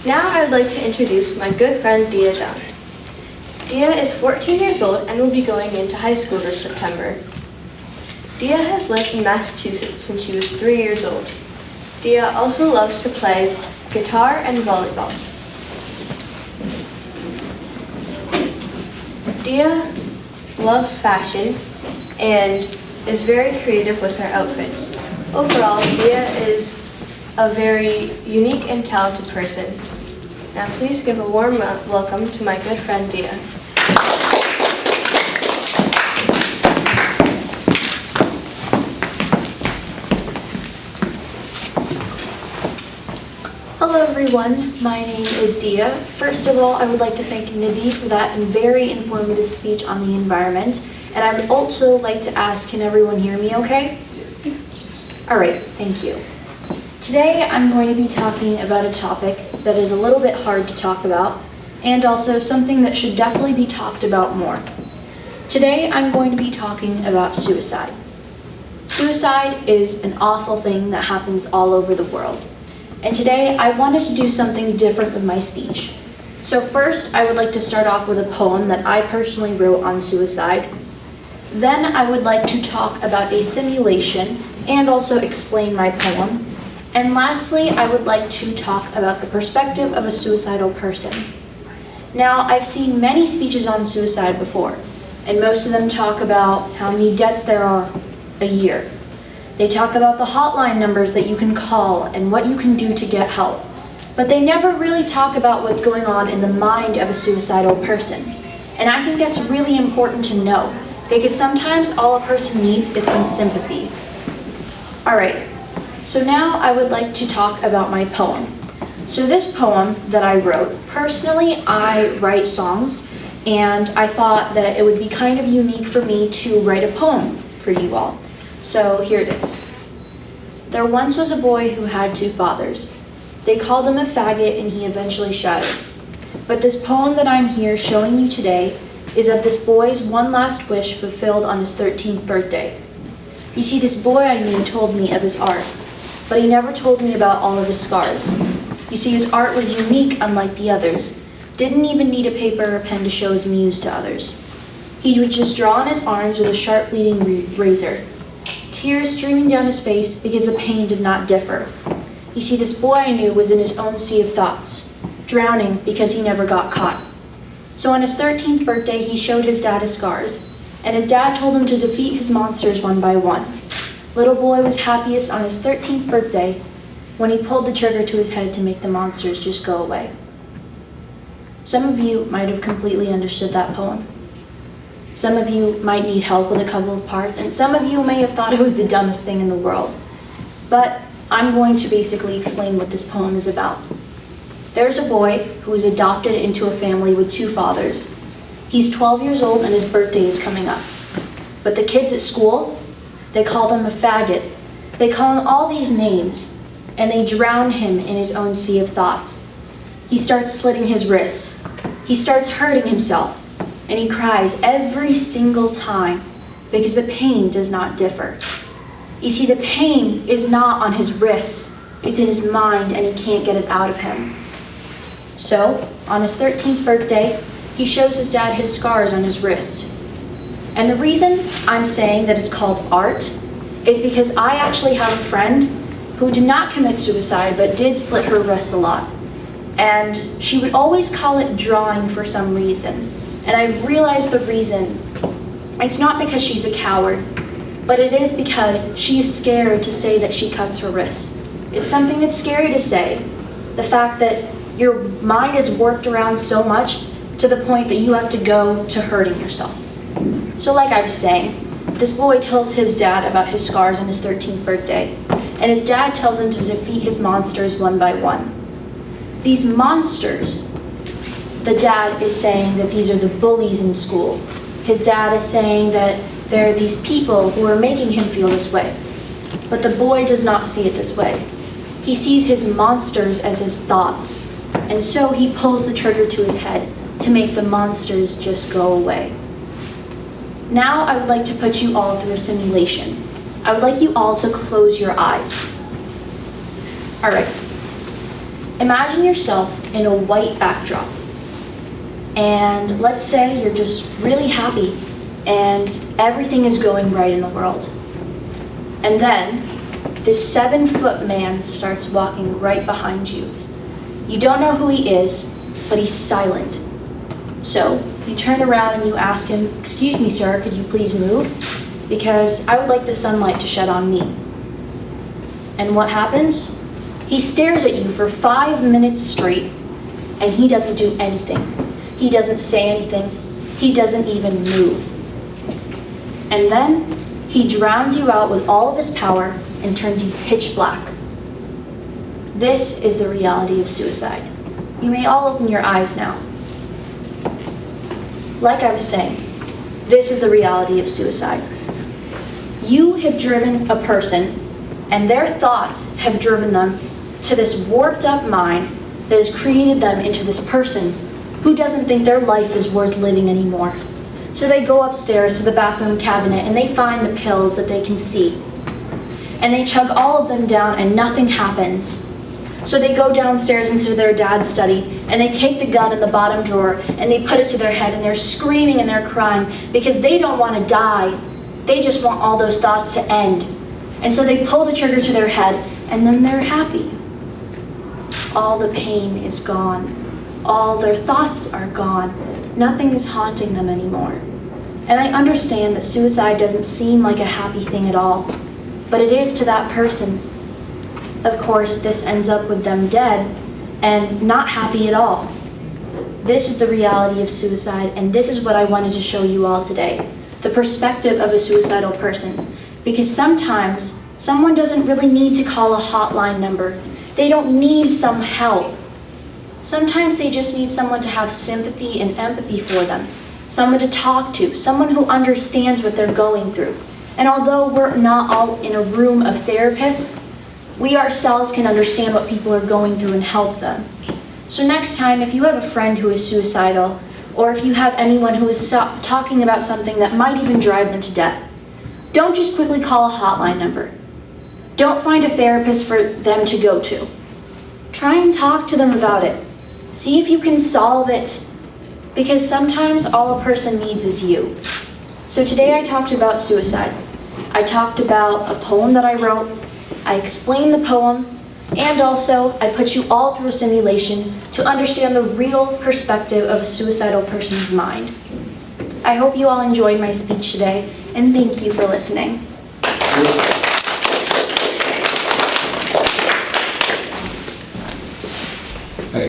Now I would like to introduce my good friend Diya Dand. Diya is 14 years old and will be going into high school this September. Diya has lived in Massachusetts since she was 3 years old. Diya also loves to play guitar and volleyball. Diya loves fashion and is very creative with her outfits. Overall, Diya is a very unique and talented person. Now please give a warm welcome to my good friend Diya. Hello everyone, my name is Diya. First of all, I would like to thank Nidhi for that very informative speech on the environment. And I would also like to ask, can everyone hear me okay? Yes. All right, thank you. Today I'm going to be talking about a topic that is a little bit hard to talk about, and also something that should definitely be talked about more. Today I'm going to be talking about suicide. Suicide is an awful thing that happens all over the world. And today I wanted to do something different with my speech. So first I would like to start off with a poem that I personally wrote on suicide. Then I would like to talk about a simulation and also explain my poem. And lastly, I would like to talk about the perspective of a suicidal person. Now, I've seen many speeches on suicide before, and most of them talk about how many deaths there are a year. They talk about the hotline numbers that you can call and what you can do to get help. But they never really talk about what's going on in the mind of a suicidal person. And I think that's really important to know, because sometimes all a person needs is some sympathy. All right. So now I would like to talk about my poem. So this poem that I wrote, personally I write songs, and I thought that it would be kind of unique for me to write a poem for you all. So here it is. There once was a boy who had 2 fathers. They called him a faggot and he eventually shattered. But this poem that I'm here showing you today is of this boy's one last wish fulfilled on his 13th birthday. You see, this boy I knew told me of his art, but he never told me about all of his scars. You see, his art was unique unlike the others. Didn't even need a paper or pen to show his muse to others. He would just draw on his arms with a sharp bleeding razor, tears streaming down his face because the pain did not differ. You see, this boy I knew was in his own sea of thoughts, drowning because he never got caught. So on his 13th birthday, he showed his dad his scars, and his dad told him to defeat his monsters one by one. Little boy was happiest on his 13th birthday when he pulled the trigger to his head to make the monsters just go away. Some of you might have completely understood that poem. Some of you might need help with a couple of parts, and some of you may have thought it was the dumbest thing in the world. But I'm going to basically explain what this poem is about. There's a boy who was adopted into a family with 2 fathers. He's 12 years old and his birthday is coming up. But the kids at school, they called him a faggot. They call him all these names, and they drown him in his own sea of thoughts. He starts slitting his wrists. He starts hurting himself, and he cries every single time because the pain does not differ. You see, the pain is not on his wrists, it's in his mind, and he can't get it out of him. So, on his 13th birthday, he shows his dad his scars on his wrist. And the reason I'm saying that it's called art is because I actually have a friend who did not commit suicide but did slit her wrists a lot. And she would always call it drawing for some reason. And I've realized the reason. It's not because she's a coward, but it is because she is scared to say that she cuts her wrists. It's something that's scary to say. The fact that your mind is worked around so much to the point that you have to go to hurting yourself. So like I was saying, this boy tells his dad about his scars on his 13th birthday, and his dad tells him to defeat his monsters one by one. These monsters, the dad is saying that these are the bullies in school. His dad is saying that there are these people who are making him feel this way. But the boy does not see it this way. He sees his monsters as his thoughts, and so he pulls the trigger to his head to make the monsters just go away. Now I would like to put you all through a simulation. I would like you all to close your eyes. All right. Imagine yourself in a white backdrop. And let's say you're just really happy and everything is going right in the world. And then this 7-foot man starts walking right behind you. You don't know who he is, but he's silent. So you turn around and you ask him, "Excuse me, sir, could you please move? Because I would like the sunlight to shed on me." And what happens? He stares at you for 5 minutes straight, and he doesn't do anything. He doesn't say anything. He doesn't even move. And then he drowns you out with all of his power and turns you pitch black. This is the reality of suicide. You may all open your eyes now. Like I was saying, this is the reality of suicide. You have driven a person, and their thoughts have driven them to this warped up mind that has created them into this person who doesn't think their life is worth living anymore. So they go upstairs to the bathroom cabinet and they find the pills that they can see. And they chug all of them down and nothing happens. So they go downstairs into their dad's study and they take the gun in the bottom drawer and they put it to their head and they're screaming and they're crying because they don't want to die. They just want all those thoughts to end. And so they pull the trigger to their head and then they're happy. All the pain is gone. All their thoughts are gone. Nothing is haunting them anymore. And I understand that suicide doesn't seem like a happy thing at all, but it is to that person. Of course, this ends up with them dead and not happy at all. This is the reality of suicide, and this is what I wanted to show you all today, the perspective of a suicidal person. Because sometimes someone doesn't really need to call a hotline number. They don't need some help. Sometimes they just need someone to have sympathy and empathy for them, someone to talk to, someone who understands what they're going through. And although we're not all in a room of therapists, we ourselves can understand what people are going through and help them. So next time, if you have a friend who is suicidal, or if you have anyone who is talking about something that might even drive them to death, don't just quickly call a hotline number. Don't find a therapist for them to go to. Try and talk to them about it. See if you can solve it, because sometimes all a person needs is you. So today I talked about suicide. I talked about a poem that I wrote. I explained the poem, and also I put you all through a simulation to understand the real perspective of a suicidal person's mind. I hope you all enjoyed my speech today, and thank you for listening.